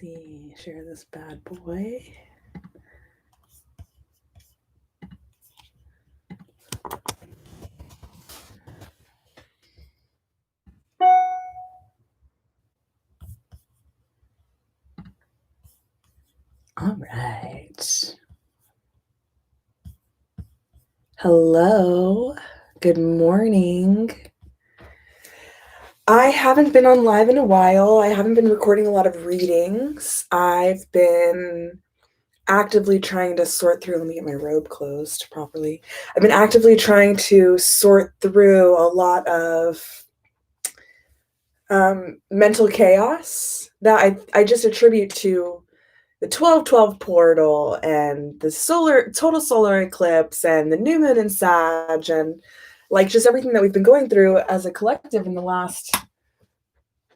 see, share this bad boy. All right. Hello. Good morning. I haven't been on live in a while. I haven't been recording a lot of readings. I've been actively trying to sort through, let me get my robe closed properly. I've been actively trying to sort through a lot of mental chaos that I just attribute to the 12/12 portal and the total solar eclipse and the new moon in Sag and like just everything that we've been going through as a collective in the last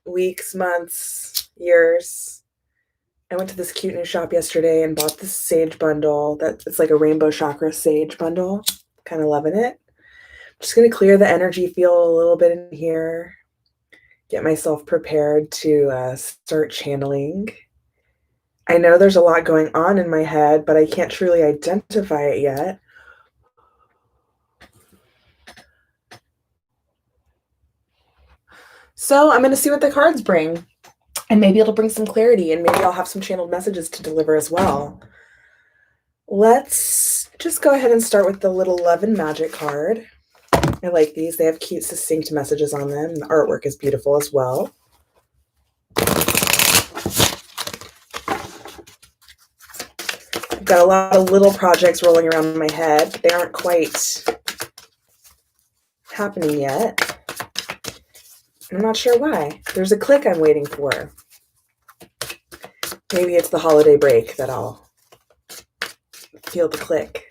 weeks, months, years. I went to this cute new shop yesterday and bought this sage bundle it's like a rainbow chakra sage bundle. Kind of loving it. Just going to clear the energy field a little bit in here. Get myself prepared to start channeling. I know there's a lot going on in my head, but I can't truly identify it yet. So I'm going to see what the cards bring. And maybe it'll bring some clarity, and maybe I'll have some channeled messages to deliver as well. Let's just go ahead and start with the little Love and Magic card. I like these. They have cute, succinct messages on them. The artwork is beautiful as well. I've got a lot of little projects rolling around in my head. They aren't quite happening yet. I'm not sure why. There's a click I'm waiting for. Maybe it's the holiday break that I'll feel the click.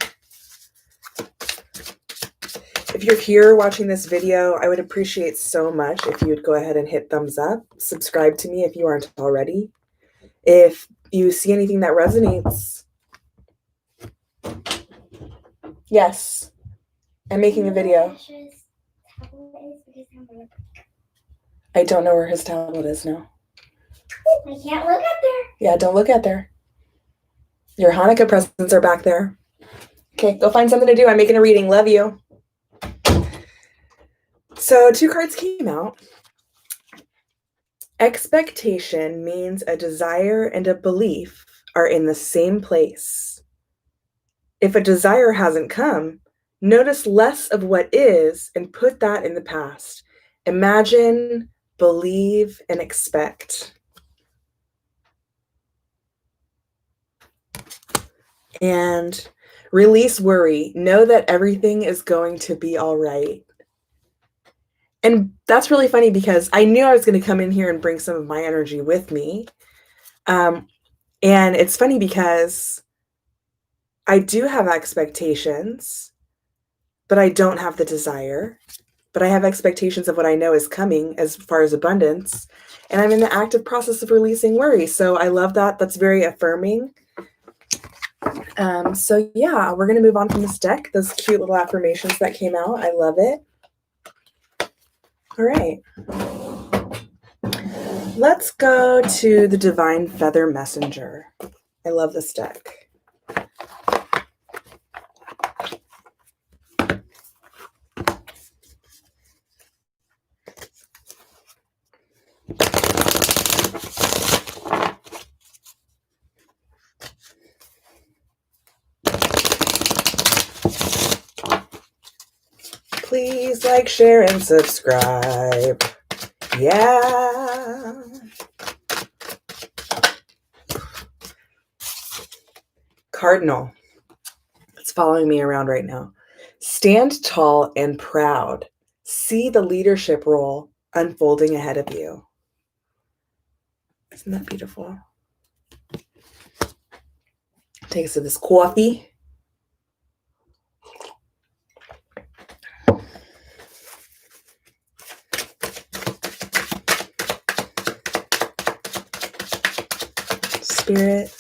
If you're here watching this video, I would appreciate so much if you would go ahead and hit thumbs up. Subscribe to me if you aren't already. If you see anything that resonates. Yes, I'm making a video. I don't know where his tablet is now. I can't look at there. Yeah, don't look at there. Your Hanukkah presents are back there. Okay, go find something to do. I'm making a reading. Love you. So 2 cards came out. Expectation means a desire and a belief are in the same place. If a desire hasn't come, notice less of what is and put that in the past. Imagine, believe, and expect. And release worry. Know that everything is going to be all right. And that's really funny because I knew I was going to come in here and bring some of my energy with me. And it's funny because I do have expectations, but I don't have the desire. But I have expectations of what I know is coming as far as abundance. And I'm in the active process of releasing worry. So I love that. That's very affirming. So yeah, we're going to move on from this deck. Those cute little affirmations that came out. I love it. All right. Let's go to the Divine Feather Messenger. I love this deck. Please like, share, and subscribe. Yeah. Cardinal. It's following me around right now. Stand tall and proud. See the leadership role unfolding ahead of you. Isn't that beautiful? Take a sip of this coffee. Spirit,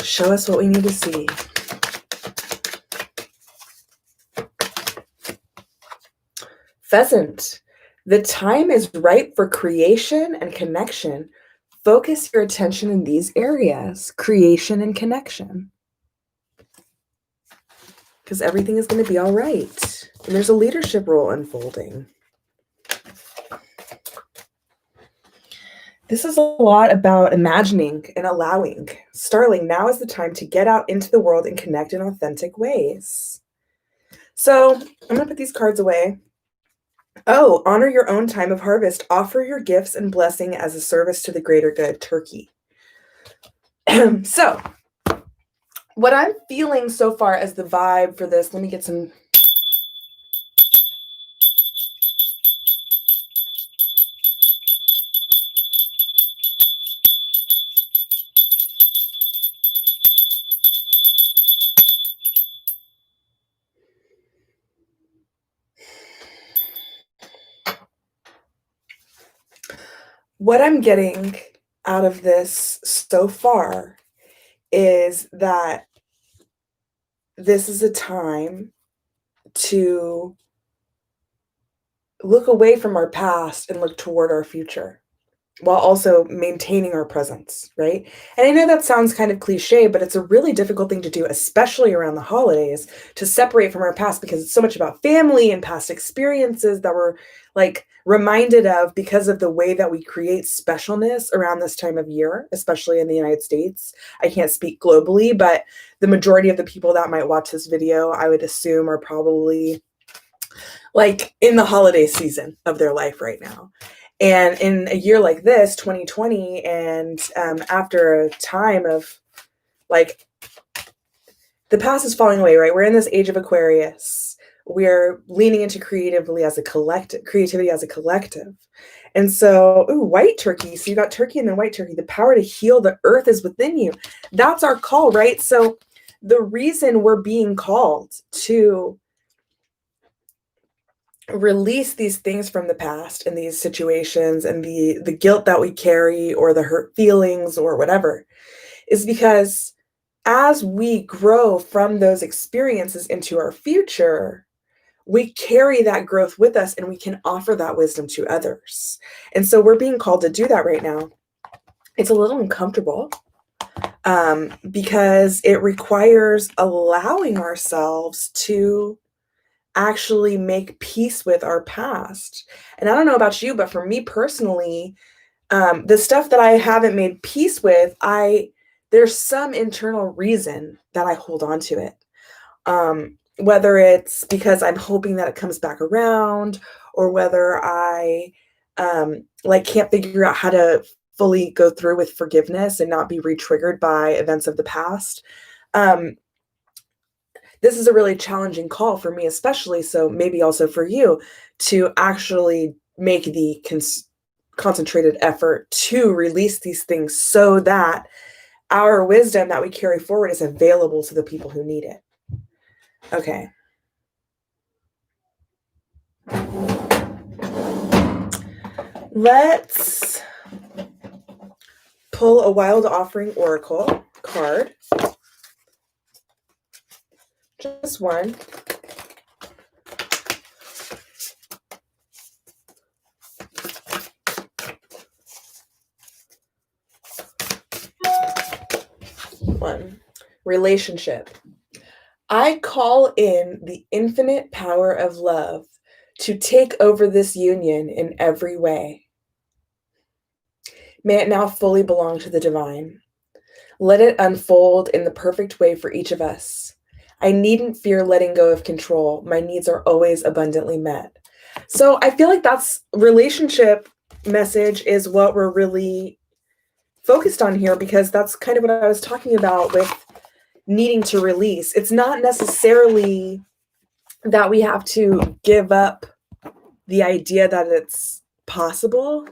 show us what we need to see. Pheasant, the time is ripe for creation and connection. focus your attention in these areas, creation and connection. Because everything is going to be all right. And there's a leadership role unfolding. This is a lot about imagining and allowing. Starling, now is the time to get out into the world and connect in authentic ways. So I'm going to put these cards away. Oh, honor your own time of harvest. Offer your gifts and blessing as a service to the greater good, Turkey. So what I'm feeling so far as the vibe for this, let me get some. What I'm getting out of this so far is that this is a time to look away from our past and look toward our future while also maintaining our presence, right? And I know that sounds kind of cliche, but it's a really difficult thing to do, especially around the holidays, to separate from our past because it's so much about family and past experiences that we're like reminded of because of the way that we create specialness around this time of year, especially in the United States. I can't speak globally, but the majority of the people that might watch this video, I would assume, are probably like in the holiday season of their life right now. And in a year like this, 2020, and after a time of like the past is falling away, right? We're in this age of Aquarius. We're leaning into creativity as a collective. And so, ooh, white turkey. So you got turkey and then white turkey. The power to heal the earth is within you. That's our call, right? So the reason we're being called to release these things from the past and these situations and the guilt that we carry or the hurt feelings or whatever is because as we grow from those experiences into our future, we carry that growth with us and we can offer that wisdom to others. And so we're being called to do that right now. It's a little uncomfortable because it requires allowing ourselves to actually make peace with our past. And I don't know about you, but for me personally, the stuff that I haven't made peace with, there's some internal reason that I hold on to it. Whether it's because I'm hoping that it comes back around, or whether I like can't figure out how to fully go through with forgiveness and not be re-triggered by events of the past. This is a really challenging call for me, especially, so maybe also for you, to actually make the concentrated effort to release these things so that our wisdom that we carry forward is available to the people who need it. Okay. Let's pull a Wild Offering Oracle card. Just one. One. Relationship. I call in the infinite power of love to take over this union in every way. May it now fully belong to the divine. Let it unfold in the perfect way for each of us. I needn't fear letting go of control. My needs are always abundantly met. So I feel like that's relationship message is what we're really focused on here, because that's kind of what I was talking about with needing to release. It's not necessarily that we have to give up the idea that it's possible,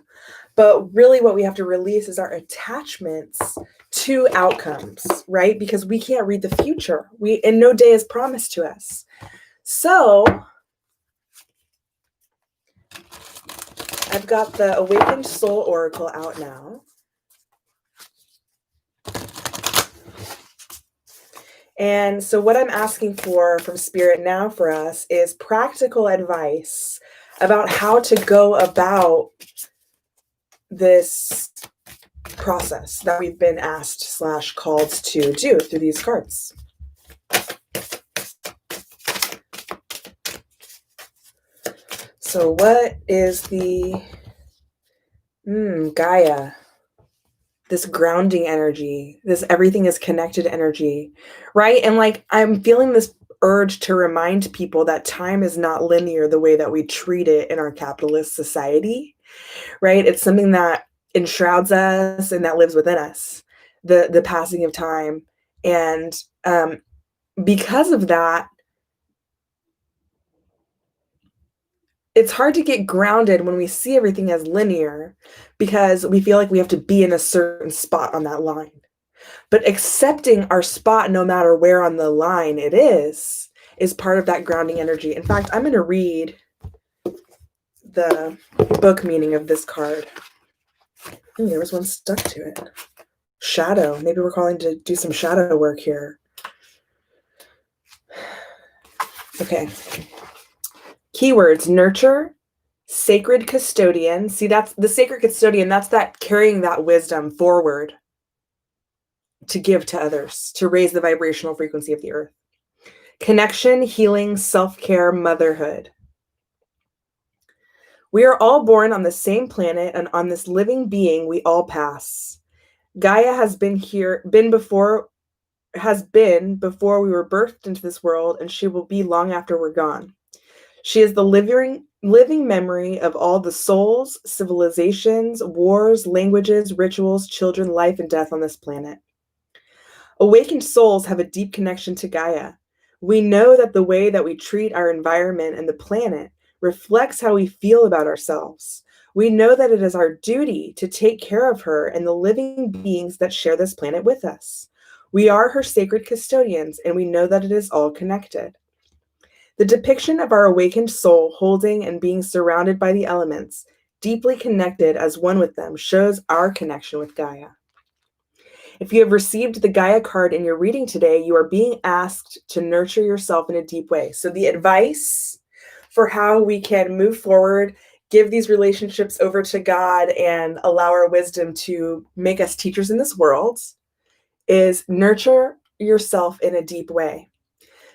but really what we have to release is our attachments to outcomes, right? Because we can't read the future. And no day is promised to us. So I've got the Awakened Soul Oracle out now. And so what I'm asking for from Spirit now for us is practical advice about how to go about this process that we've been asked / called to do through these cards. So what is the Gaia? This grounding energy, this everything is connected energy, right? And like I'm feeling this urge to remind people that time is not linear the way that we treat it in our capitalist society, right? It's something that enshrouds us and that lives within us, the passing of time. And because of that, it's hard to get grounded when we see everything as linear because we feel like we have to be in a certain spot on that line. But accepting our spot, no matter where on the line it is part of that grounding energy. In fact, I'm going to read the book meaning of this card. There was one stuck to it. Shadow. Maybe we're calling to do some shadow work here. Okay. Keywords: nurture, sacred custodian. See, that's the sacred custodian. That's that carrying that wisdom forward to give to others, to raise the vibrational frequency of the earth. Connection, healing, self-care, motherhood. We are all born on the same planet, and on this living being, we all pass. Gaia has been before we were birthed into this world, and she will be long after we're gone. She is the living memory of all the souls, civilizations, wars, languages, rituals, children, life, and death on this planet. Awakened souls have a deep connection to Gaia. We know that the way that we treat our environment and the planet reflects how we feel about ourselves. We know that it is our duty to take care of her and the living beings that share this planet with us. We are her sacred custodians, and we know that it is all connected. The depiction of our awakened soul holding and being surrounded by the elements, deeply connected as one with them, shows our connection with Gaia. If you have received the Gaia card in your reading today, you are being asked to nurture yourself in a deep way. So the advice for how we can move forward, give these relationships over to God, and allow our wisdom to make us teachers in this world is nurture yourself in a deep way.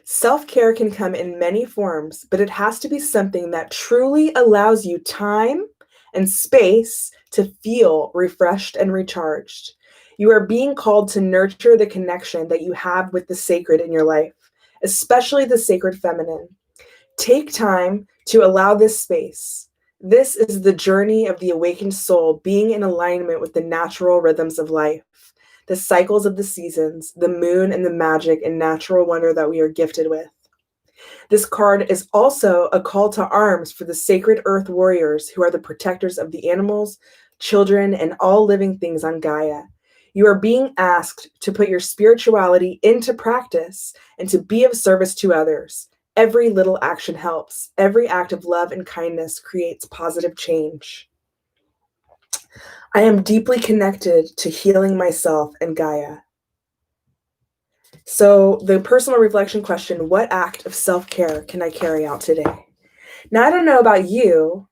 Self-care can come in many forms, but it has to be something that truly allows you time and space to feel refreshed and recharged. You are being called to nurture the connection that you have with the sacred in your life, especially the sacred feminine. Take time to allow this space. This is the journey of the awakened soul being in alignment with the natural rhythms of life, the cycles of the seasons, the moon, and the magic and natural wonder that we are gifted with. This card is also a call to arms for the sacred earth warriors who are the protectors of the animals, children, and all living things on Gaia. You are being asked to put your spirituality into practice and to be of service to others. Every little action helps. Every act of love and kindness creates positive change. I am deeply connected to healing myself and Gaia. So the personal reflection question: what act of self-care can I carry out today? Now, I don't know about you,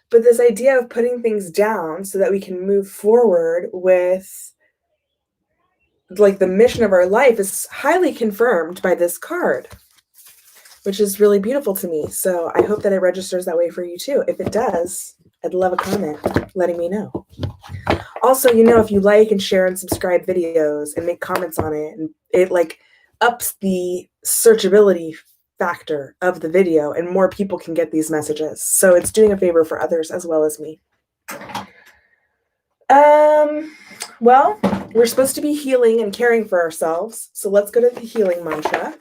but this idea of putting things down so that we can move forward with like the mission of our life is highly confirmed by this card, which is really beautiful to me. So I hope that it registers that way for you too. If it does, I'd love a comment letting me know. Also, if you like and share and subscribe videos and make comments on it, and it like ups the searchability factor of the video and more people can get these messages. So it's doing a favor for others as well as me. Well, we're supposed to be healing and caring for ourselves. So let's go to the healing mantra.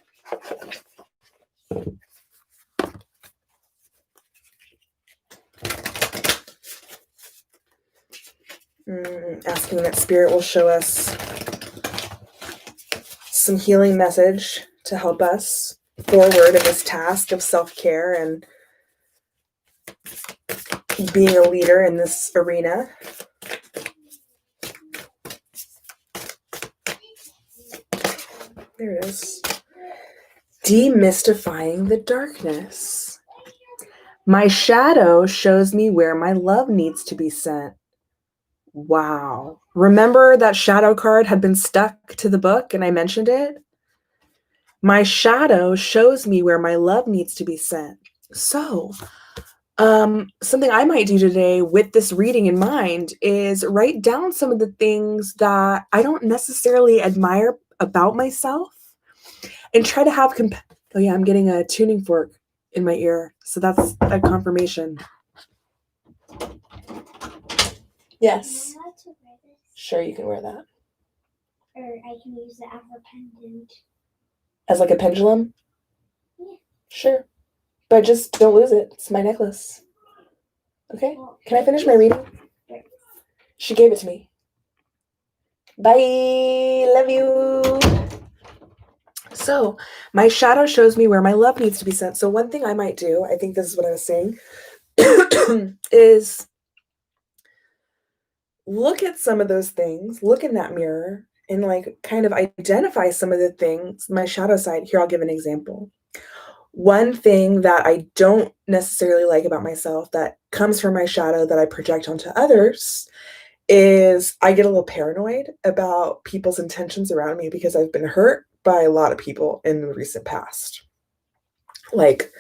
Asking that Spirit will show us some healing message to help us forward in this task of self-care and being a leader in this arena. There it is. Demystifying the darkness. My shadow shows me where my love needs to be sent. Wow. Remember that shadow card had been stuck to the book and I mentioned it? My shadow shows me where my love needs to be sent. So, something I might do today with this reading in mind is write down some of the things that I don't necessarily admire about myself and try to have oh yeah, I'm getting a tuning fork in my ear. So that's a confirmation. Yes. Am I allowed to wear this? Sure, you can wear that. Or I can use it as a pendant. As like a pendulum? Yeah. Sure. But just don't lose it. It's my necklace. Okay? Can I finish my reading? Sure. She gave it to me. Bye. Love you. So, my shadow shows me where my love needs to be sent. So, one thing I might do, I think this is what I was saying, is look at some of those things, look in that mirror, and like kind of identify some of the things, my shadow side. Here, I'll give an example. One thing that I don't necessarily like about myself that comes from my shadow that I project onto others is I get a little paranoid about people's intentions around me because I've been hurt by a lot of people in the recent past. Like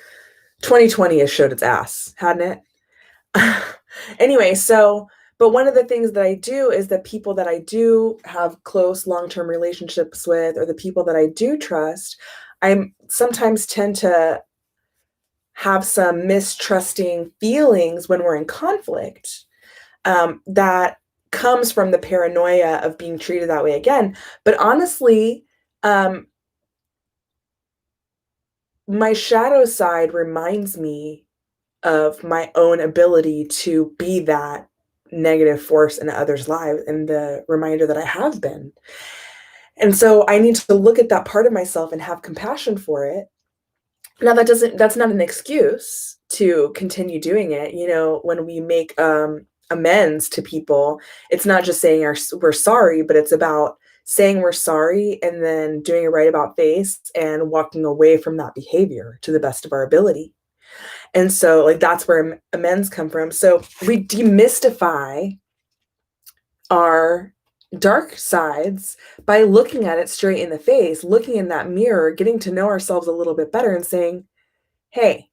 2020 has showed its ass, hadn't it? Anyway, so, but one of the things that I do is that people that I do have close long-term relationships with, or the people that I do trust, I sometimes tend to have some mistrusting feelings when we're in conflict. That comes from the paranoia of being treated that way again. But honestly, my shadow side reminds me of my own ability to be that negative force in others' lives and the reminder that I have been. And so I need to look at that part of myself and have compassion for it. Now that's not an excuse to continue doing it. You know, when we make amends to people, it's not just saying we're sorry, but it's about saying we're sorry and then doing it right about face and walking away from that behavior to the best of our ability. And so like that's where amends come from. So we demystify our dark sides by looking at it straight in the face, looking in that mirror, getting to know ourselves a little bit better and saying, hey,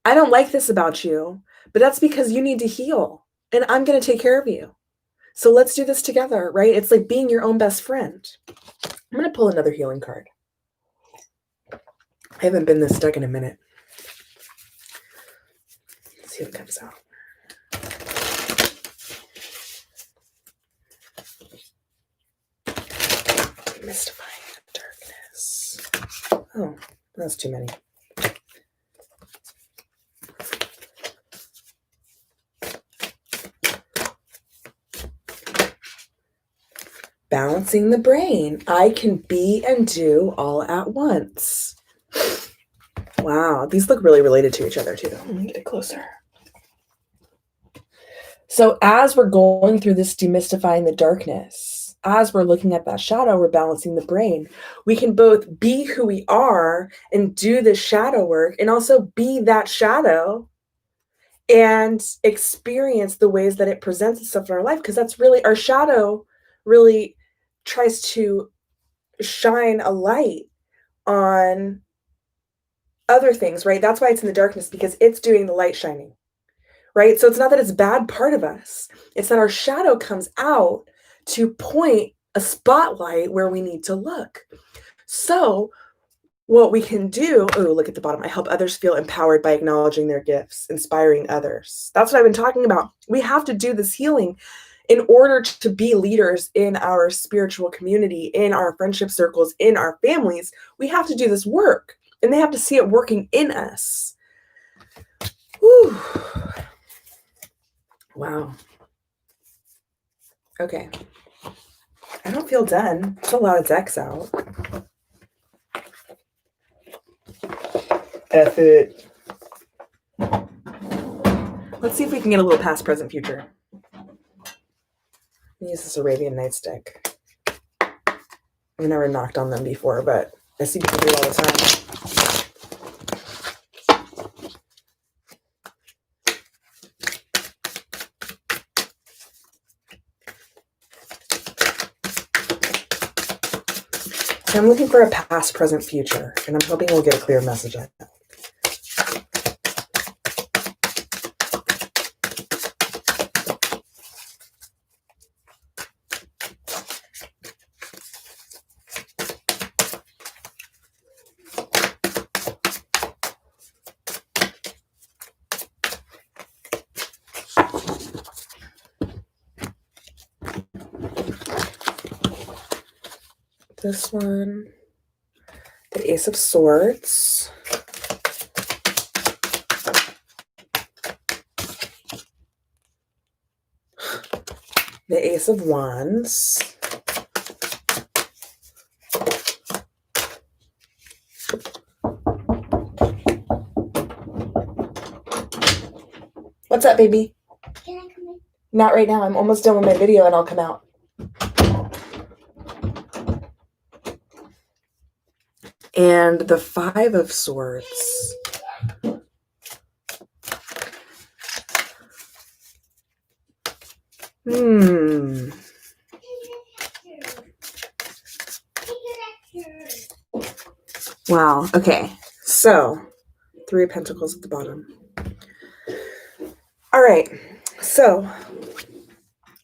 I don't like this about you, but that's because you need to heal and I'm going to take care of you. So let's do this together, right? It's like being your own best friend. I'm going to pull another healing card. I haven't been this stuck in a minute. Let's see what comes out. Mystifying the darkness. Oh, that's too many. Balancing the brain. I can be and do all at once. Wow, these look really related to each other too. Let me get closer. So as we're going through this demystifying the darkness, as we're looking at that shadow, we're balancing the brain. We can both be who we are and do the shadow work and also be that shadow and experience the ways that it presents itself in our life, because that's really, our shadow really tries to shine a light on other things, right? That's why it's in the darkness, because it's doing the light shining, right? So it's not that it's a bad part of us. It's that our shadow comes out to point a spotlight where we need to look. So what we can do, oh, look at the bottom. I help others feel empowered by acknowledging their gifts, inspiring others. That's what I've been talking about. We have to do this healing in order to be leaders in our spiritual community, in our friendship circles, in our families. We have to do this work, and they have to see it working in us. Whew. Wow. Okay. I don't feel done. There's a lot of decks out. F it. Let's see if we can get a little past, present, future. Use this Arabian Nights deck. I've never knocked on them before, but I see people do it all the time. I'm looking for a past, present, future, and I'm hoping we'll get a clear message on that. This one, the Ace of Swords. The Ace of Wands. What's up, baby? Can I come in? Not right now. I'm almost done with my video and I'll come out. And the Five of Swords. Wow. Okay. So, Three of Pentacles at the bottom. All right. So,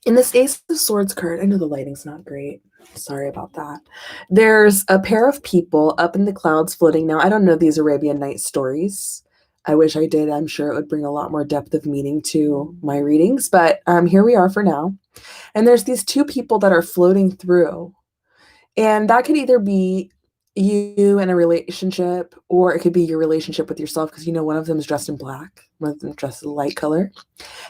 in this Ace of Swords card, I know the lighting's not great. Sorry about that. There's a pair of people up in the clouds floating. Now, I don't know these Arabian Nights stories. I wish I did. I'm sure it would bring a lot more depth of meaning to my readings, but here we are for now. And there's these two people that are floating through. And that could either be you in a relationship, or it could be your relationship with yourself, because one of them is dressed in black, one of them dressed in light color.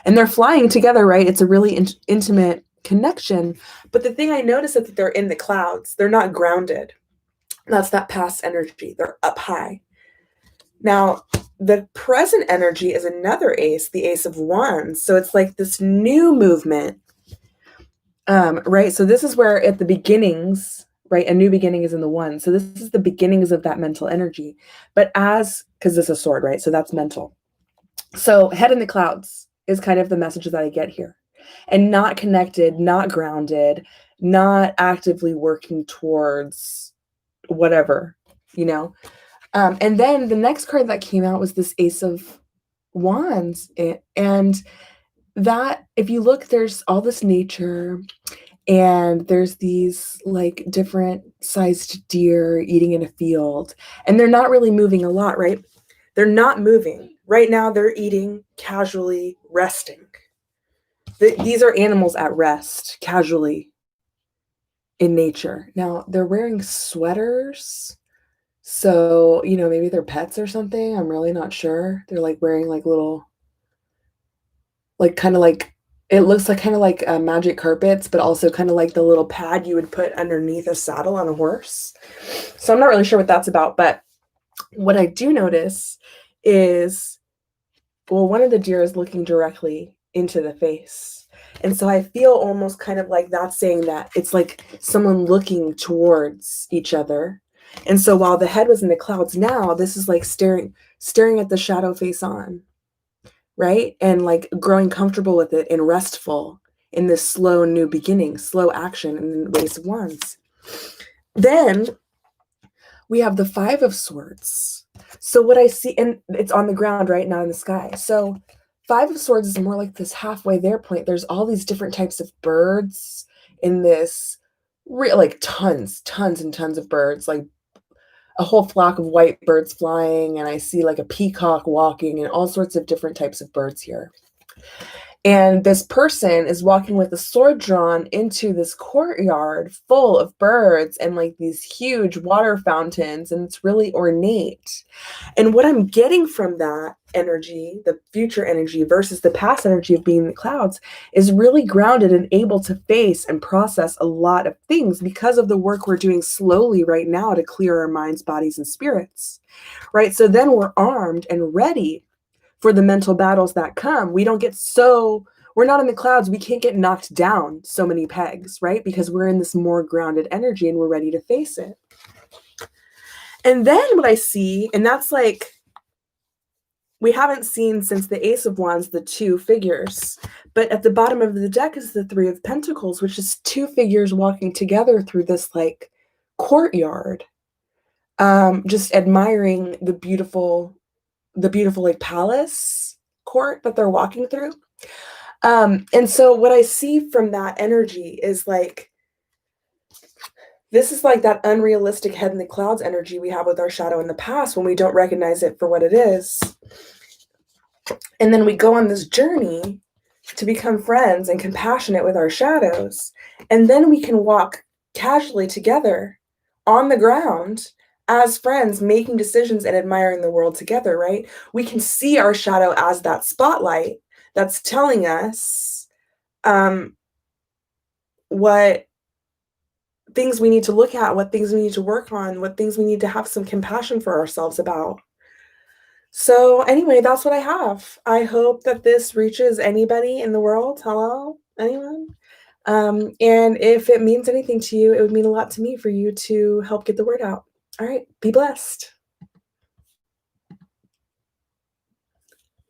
And they're flying together, right? It's a really intimate connection. But the thing I notice is that they're in the clouds. They're not grounded. That's that past energy. They're up high. Now, the present energy is another ace, the Ace of Wands. So it's like this new movement, right? So this is where at the beginnings, right? A new beginning is in the one. So this is the beginnings of that mental energy. But because this is a sword, right? So that's mental. So head in the clouds is kind of the message that I get here. And not connected, not grounded, not actively working towards whatever, And then the next card that came out was this Ace of Wands. And that, if you look, there's all this nature, and there's these like different sized deer eating in a field, and they're not really moving a lot, right? They're not moving. Right now, they're eating, casually resting. These are animals at rest, casually in nature. Now, they're wearing sweaters. So, maybe they're pets or something. I'm really not sure. They're like wearing like little, like kind of like, it looks like kind of like magic carpets, but also kind of like the little pad you would put underneath a saddle on a horse. So I'm not really sure what that's about. But what I do notice is, well, one of the deer is looking directly into the face. And so I feel almost kind of like that's saying that it's like someone looking towards each other. And so while the head was in the clouds, now this is like staring at the shadow face on, right? And like growing comfortable with it and restful in this slow new beginning, slow action in the Ace of Wands. Then we have the Five of Swords. So what I see, and it's on the ground, right? Not in the sky. So Five of Swords is more like this halfway there point. There's all these different types of birds in this, like tons and tons of birds, like a whole flock of white birds flying, and I see like a peacock walking and all sorts of different types of birds here. And this person is walking with a sword drawn into this courtyard full of birds and like these huge water fountains, and it's really ornate. And what I'm getting from that energy, the future energy versus the past energy of being in the clouds, is really grounded and able to face and process a lot of things because of the work we're doing slowly right now to clear our minds, bodies, and spirits, right? So then we're armed and ready for the mental battles that come. We're not in the clouds. We can't get knocked down so many pegs, right? Because we're in this more grounded energy and we're ready to face it. And then what I see, and that's like, we haven't seen since the Ace of Wands, the two figures, but at the bottom of the deck is the Three of Pentacles, which is two figures walking together through this like courtyard, just admiring the beautiful like palace court that they're walking through. And so what I see from that energy is like, this is like that unrealistic head in the clouds energy we have with our shadow in the past when we don't recognize it for what it is. And then we go on this journey to become friends and compassionate with our shadows. And then we can walk casually together on the ground as friends, making decisions and admiring the world together, right? We can see our shadow as that spotlight that's telling us what things we need to look at, what things we need to work on, what things we need to have some compassion for ourselves about. So anyway, that's what I have. I hope that this reaches anybody in the world. Hello, anyone? And if it means anything to you, it would mean a lot to me for you to help get the word out. All right, be blessed.